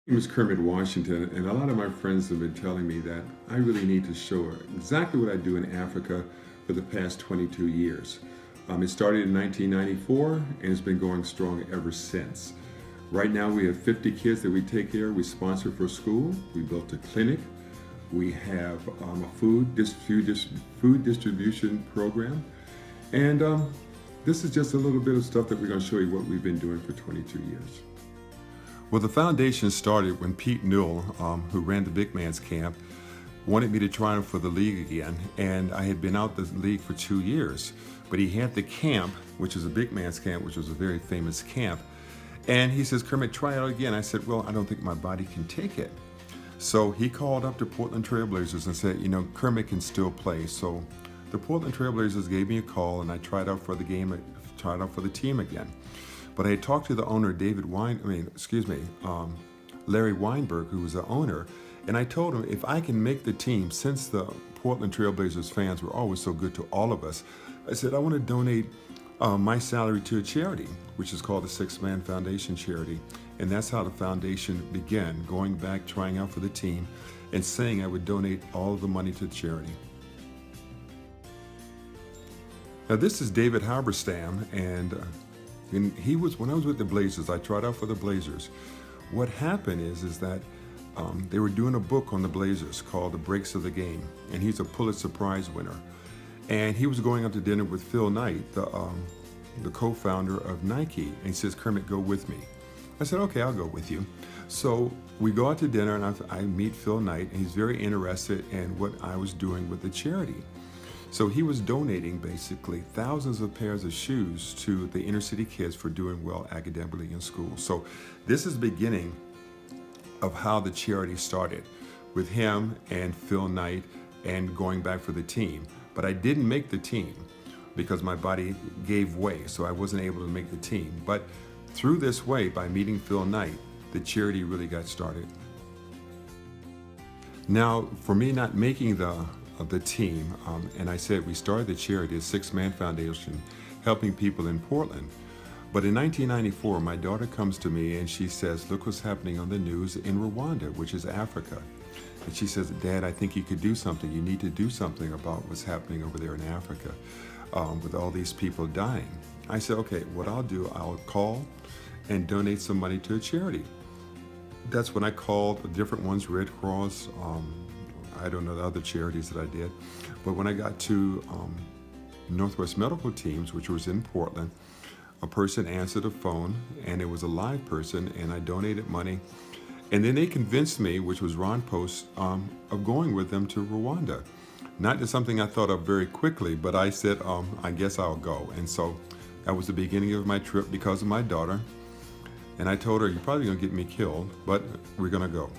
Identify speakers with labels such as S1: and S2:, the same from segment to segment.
S1: My name is Kermit Washington, and a lot of my friends have been telling me that I really need to show exactly what I do in Africa for the past 22 years. It started in 1994 and it's been going strong ever since. Right now we have 50 kids that we take care of. We sponsor for school. We built a clinic. We have a food distribution program. And this is just a little bit of stuff that we're going to show you what we've been doing for 22 years. Well, the foundation started when Pete Newell, who ran the Big Man's Camp, wanted me to try him for the league again. And I had been out the league for 2 years. But he had the camp, which is a Big Man's Camp, which was a very famous camp. And he says, Kermit, try it out again. I said, well, I don't think my body can take it. So he called up the Portland Trailblazers and said, Kermit can still play. So the Portland Trailblazers gave me a call and I tried out for the team again. But I had talked to the owner, Larry Weinberg, who was the owner, and I told him if I can make the team, since the Portland Trailblazers fans were always so good to all of us, I said I want to donate my salary to a charity, which is called the Six Man Foundation Charity. And that's how the foundation began, going back, trying out for the team, and saying I would donate all of the money to the charity. Now this is David Halberstam, and when I was with the Blazers, I tried out for the Blazers. What happened is that they were doing a book on the Blazers called The Breaks of the Game, and he's a Pulitzer Prize winner. And he was going out to dinner with Phil Knight, the co-founder of Nike, and he says, Kermit, go with me. I said, okay, I'll go with you. So we go out to dinner, and I meet Phil Knight, and he's very interested in what I was doing with the charity. So he was donating basically thousands of pairs of shoes to the inner city kids for doing well academically in school. So this is the beginning of how the charity started, with him and Phil Knight and going back for the team. But I didn't make the team because my body gave way, so I wasn't able to make the team. But through this way, by meeting Phil Knight, the charity really got started. Now, for me not making the team, and I said we started the charity, the Six Man Foundation, helping people in Portland. But in 1994, my daughter comes to me and she says, look what's happening on the news in Rwanda, which is Africa. And she says, Dad, I think you could do something. You need to do something about what's happening over there in Africa with all these people dying. I said, okay, what I'll do, I'll call and donate some money to a charity. That's when I called the different ones, Red Cross, I don't know the other charities that I did. But when I got to Northwest Medical Teams, which was in Portland, a person answered the phone, and it was a live person, and I donated money. And then they convinced me, which was Ron Post, of going with them to Rwanda. Not just something I thought of very quickly, but I said, I guess I'll go. And so that was the beginning of my trip because of my daughter. And I told her, you're probably gonna get me killed, but we're gonna go.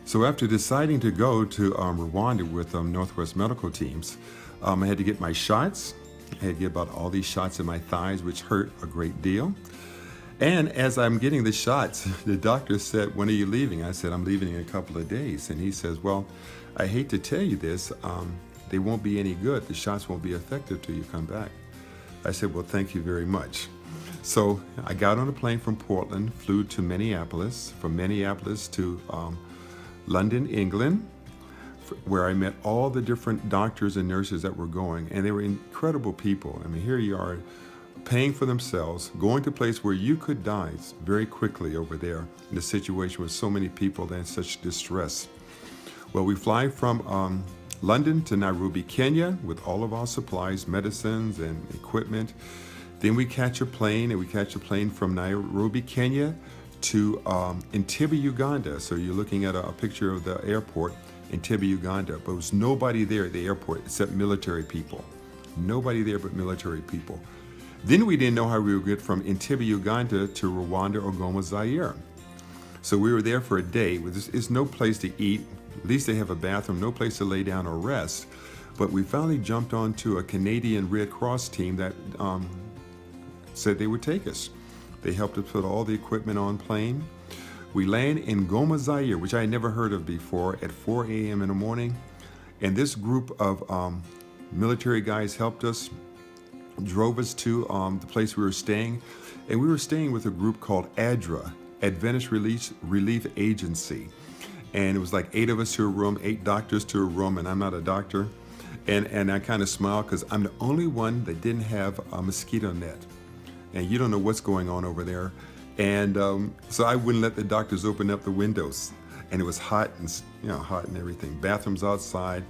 S1: So after deciding to go to Rwanda with Northwest Medical Teams, I had to get my shots. I had to get about all these shots in my thighs, which hurt a great deal. And as I'm getting the shots, the doctor said, when are you leaving? I said, I'm leaving in a couple of days. And he says, well, I hate to tell you this, they won't be any good. The shots won't be effective till you come back. I said, well, thank you very much. So I got on a plane from Portland, flew to Minneapolis, from Minneapolis to London, England, where I met all the different doctors and nurses that were going, and they were incredible people. I mean, here you are paying for themselves, going to a place where you could die very quickly over there in a situation with so many people in such distress. Well, we fly from London to Nairobi, Kenya, with all of our supplies, medicines and equipment. Then we catch a plane, and we catch a plane from Nairobi, Kenya, to Entebbe, Uganda. So you're looking at a picture of the airport, Entebbe, Uganda. But there was nobody there at the airport except military people. Nobody there but military people. Then we didn't know how we would get from Entebbe, Uganda to Rwanda or Goma, Zaire. So we were there for a day. There's no place to eat. At least they have a bathroom, no place to lay down or rest. But we finally jumped onto a Canadian Red Cross team that said they would take us. They helped us put all the equipment on plane. We land in Goma, Zaire, which I had never heard of before, at 4 a.m. in the morning. And this group of military guys helped us. drove us to the place we were staying, and we were staying with a group called ADRA, Adventist Relief Agency. And it was like 8 of us to a room, 8 doctors to a room, and I'm not a doctor. And I kind of smiled because I'm the only one that didn't have a mosquito net. And you don't know what's going on over there. And so I wouldn't let the doctors open up the windows. And it was hot and hot and everything. Bathrooms outside.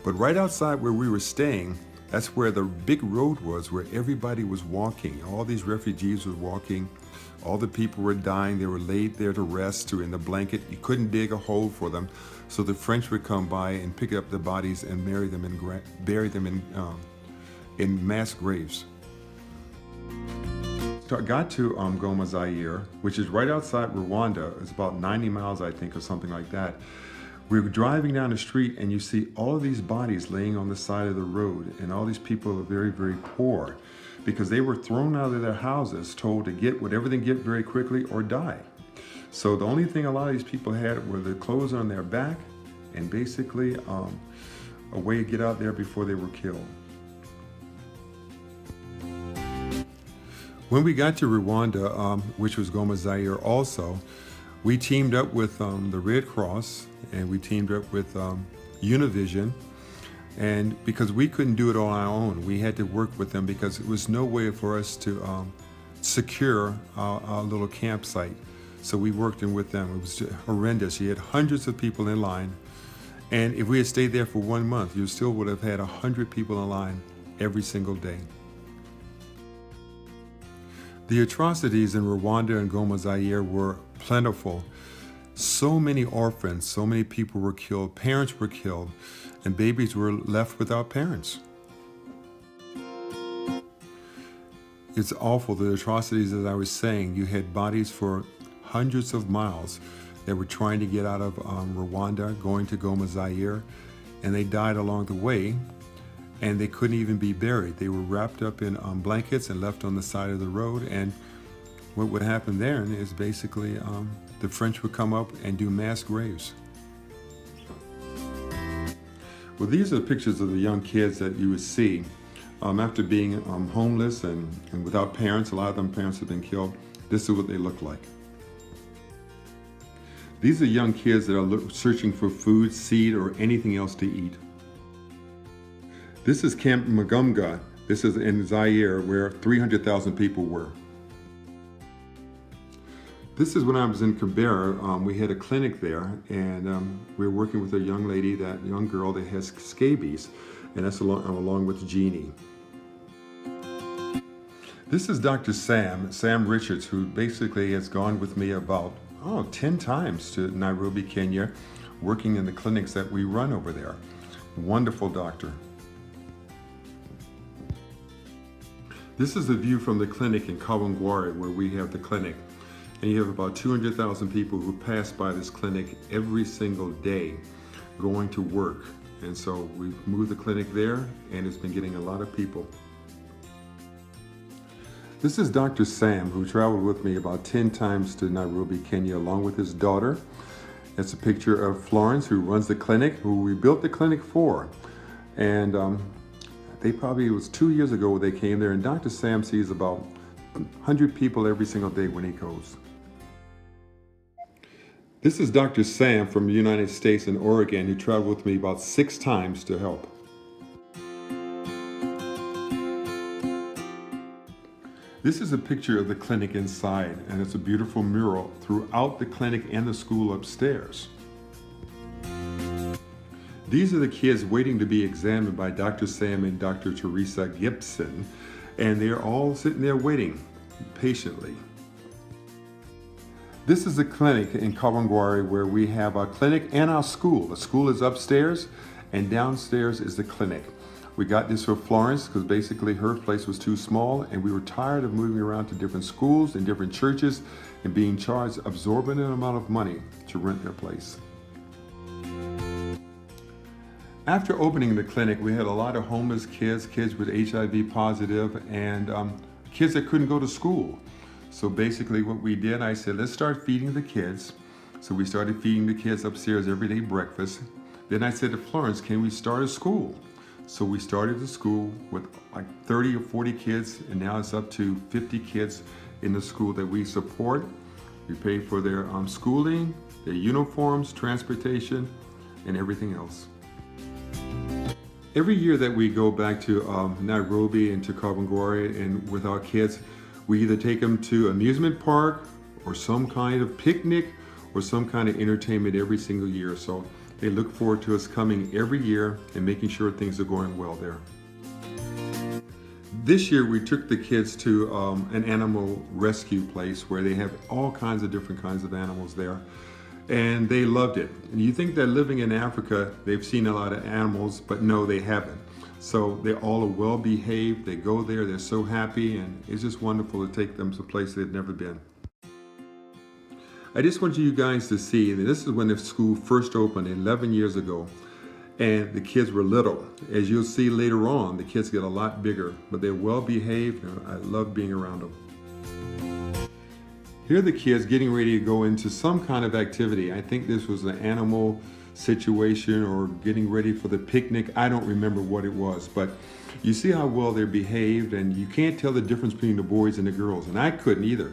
S1: But right outside where we were staying, that's where the big road was, where everybody was walking. All these refugees were walking. All the people were dying. They were laid there to rest or in the blanket. You couldn't dig a hole for them. So the French would come by and pick up the bodies and bury them in mass graves. So I got to Goma, Zaire, which is right outside Rwanda. It's about 90 miles, I think, or something like that. We were driving down the street and you see all of these bodies laying on the side of the road, and all these people are very, very poor because they were thrown out of their houses, told to get whatever they get very quickly or die. So the only thing a lot of these people had were the clothes on their back and basically a way to get out there before they were killed. When we got to Rwanda, which was Goma, Zaire also, we teamed up with the Red Cross, and we teamed up with Univision, and because we couldn't do it on our own, we had to work with them because there was no way for us to secure our little campsite. So we worked in with them. It was horrendous. You had hundreds of people in line, and if we had stayed there for 1 month, you still would have had 100 people in line every single day. The atrocities in Rwanda and Goma, Zaire were plentiful. So many orphans, so many people were killed, parents were killed, and babies were left without parents. It's awful, the atrocities, as I was saying. You had bodies for hundreds of miles that were trying to get out of Rwanda, going to Goma, Zaire, and they died along the way, and they couldn't even be buried. They were wrapped up in blankets and left on the side of the road, and what would happen then is basically the French would come up and do mass graves. Well, these are pictures of the young kids that you would see after being homeless and without parents. A lot of them parents have been killed. This is what they look like. These are young kids that are searching for food, seed, or anything else to eat. This is Camp Magumga. This is in Zaire, where 300,000 people were. This is when I was in Kibera. We had a clinic there, and we were working with a young lady, that young girl that has scabies, and that's along with Jeannie. This is Dr. Sam Richards, who basically has gone with me about 10 times to Nairobi, Kenya, working in the clinics that we run over there. Wonderful doctor. This is a view from the clinic in Kawangware, where we have the clinic. And you have about 200,000 people who pass by this clinic every single day going to work. And so we've moved the clinic there, and it's been getting a lot of people. This is Dr. Sam, who traveled with me about 10 times to Nairobi, Kenya, along with his daughter. That's a picture of Florence, who runs the clinic, who we built the clinic for. And it was 2 years ago they came there, and Dr. Sam sees about 100 people every single day when he goes. This is Dr. Sam from the United States in Oregon, who traveled with me about 6 times to help. This is a picture of the clinic inside, and it's a beautiful mural throughout the clinic and the school upstairs. These are the kids waiting to be examined by Dr. Sam and Dr. Teresa Gibson, and they're all sitting there waiting patiently. This is a clinic in Kawangware where we have our clinic and our school. The school is upstairs, and downstairs is the clinic. We got this for Florence because basically her place was too small, and we were tired of moving around to different schools and different churches and being charged an exorbitant amount of money to rent their place. After opening the clinic, we had a lot of homeless kids, kids with HIV positive, and kids that couldn't go to school. So basically what we did, I said, let's start feeding the kids. So we started feeding the kids upstairs every day breakfast. Then I said to Florence, can we start a school? So we started the school with like 30 or 40 kids, and now it's up to 50 kids in the school that we support. We pay for their schooling, their uniforms, transportation, and everything else. Every year that we go back to Nairobi and to Kawangware and with our kids, we either take them to amusement park or some kind of picnic or some kind of entertainment every single year. So they look forward to us coming every year and making sure things are going well there. This year we took the kids to an animal rescue place where they have all kinds of different kinds of animals there. And they loved it. And you think that living in Africa, they've seen a lot of animals, but no, they haven't. So they all are well behaved. They go there, they're so happy, and it's just wonderful to take them to a place they've never been. I just want you guys to see, and this is when the school first opened 11 years ago, and the kids were little. As you'll see later on, the kids get a lot bigger, but they're well behaved, and I love being around them. Here are the kids getting ready to go into some kind of activity. I think this was an animal situation or getting ready for the picnic. I don't remember what it was, but you see how well they're behaved, and you can't tell the difference between the boys and the girls, and I couldn't either,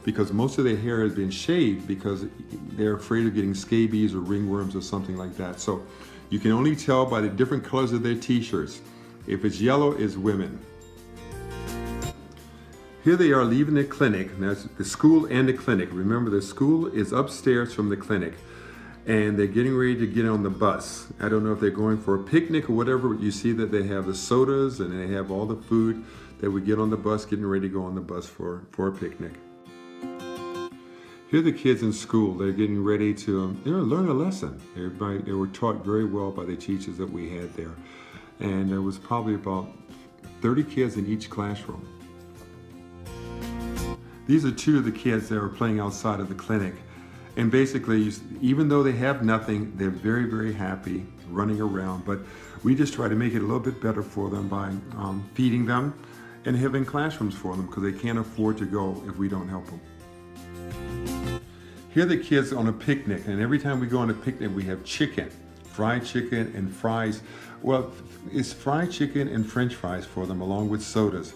S1: because most of their hair has been shaved because they're afraid of getting scabies or ringworms or something like that. So you can only tell by the different colors of their t-shirts. If it's yellow, it's women. Here they are leaving the clinic, and that's the school and the clinic. Remember, the school is upstairs from the clinic, and they're getting ready to get on the bus. I don't know if they're going for a picnic or whatever, but you see that they have the sodas and they have all the food that we get on the bus, getting ready to go on the bus for a picnic. Here are the kids in school. They're getting ready to learn a lesson. They were taught very well by the teachers that we had there. And there was probably about 30 kids in each classroom. These are two of the kids that are playing outside of the clinic. And basically, even though they have nothing, they're very, very happy running around. But we just try to make it a little bit better for them by feeding them and having classrooms for them, because they can't afford to go if we don't help them. Here are the kids on a picnic, and every time we go on a picnic, we have chicken, fried chicken and fries. Well, it's fried chicken and French fries for them, along with sodas.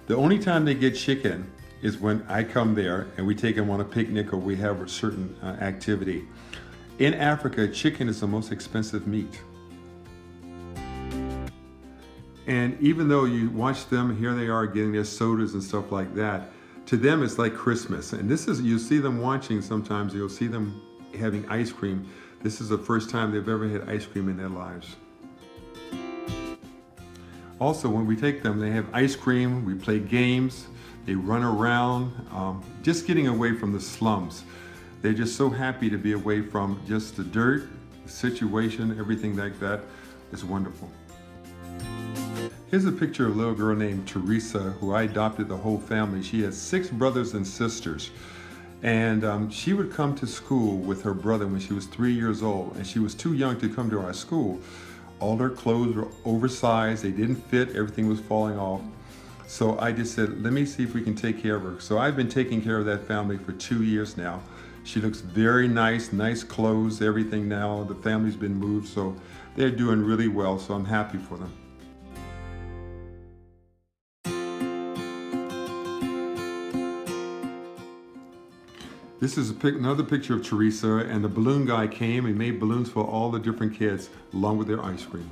S1: The only time they get chicken is when I come there and we take them on a picnic or we have a certain activity. In Africa, chicken is the most expensive meat. And even though you watch them, here they are getting their sodas and stuff like that, to them it's like Christmas. And this is, you see them watching sometimes, you'll see them having ice cream. This is the first time they've ever had ice cream in their lives. Also, when we take them, they have ice cream, we play games, they run around, just getting away from the slums. They're just so happy to be away from just the dirt, the situation, everything like that. It's wonderful. Here's a picture of a little girl named Teresa, who I adopted the whole family. She has 6 brothers and sisters. And she would come to school with her brother when she was 3 years old, and she was too young to come to our school. All her clothes were oversized, they didn't fit, everything was falling off. So I just said, let me see if we can take care of her. So I've been taking care of that family for 2 years now. She looks very nice, nice clothes, everything now. The family's been moved, so they're doing really well, so I'm happy for them. This is another picture of Teresa, and the balloon guy came and made balloons for all the different kids along with their ice cream.